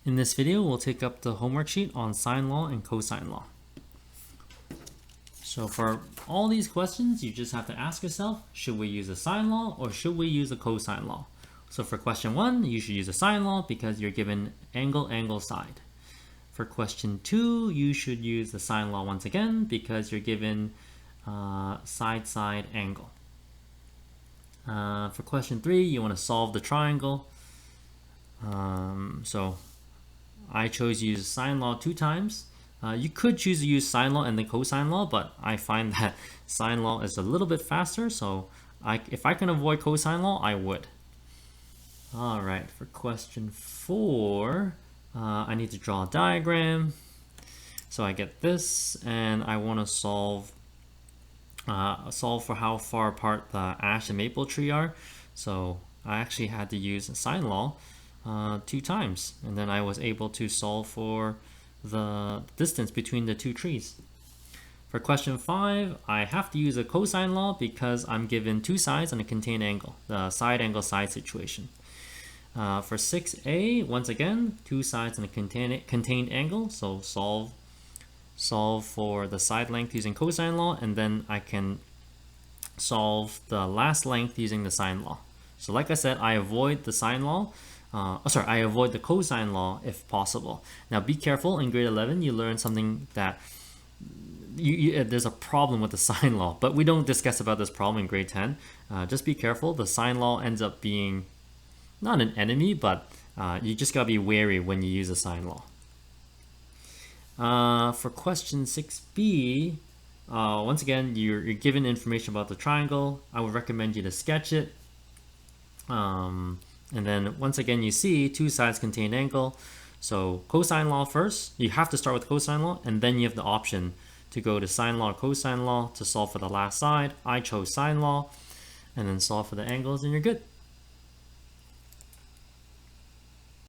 In this video, we'll take up the homework sheet on sine law and cosine law. So for all these questions, you just have to ask yourself, should we use a sine law or should we use a cosine law? So for question 1, you should use a sine law because you're given angle, angle, side. For question 2, you should use the sine law once again because you're given side, side, angle. For question 3, you want to solve the triangle. So I chose to use sine law 2 times. You could choose to use sine law and then cosine law, but I find that sine law is a little bit faster, so if I can avoid cosine law, I would. Alright, for question 4, I need to draw a diagram. So I get this, and I want to solve for how far apart the ash and maple tree are. So I actually had to use sine law 2 times, and then I was able to solve for the distance between the 2 trees. For question 5, I have to use a cosine law because I'm given 2 sides and a contained angle, the side angle side situation. For 6a, once again, 2 sides and a contained angle, so solve for the side length using cosine law, and then I can solve the last length using the sine law. So like I said, I avoid the sine law. I avoid the cosine law if possible. Now be careful, in grade 11 you learn something that there's a problem with the sine law, but we don't discuss about this problem in grade 10. Just be careful, the sine law ends up being not an enemy, but you just gotta be wary when you use the sine law. For question 6b, once again, you're given information about the triangle. I would recommend you to sketch it. And then once again, you see 2 sides contained angle. So cosine law first, you have to start with cosine law, and then you have the option to go to sine law or cosine law to solve for the last side. I chose sine law, and then solve for the angles, and you're good.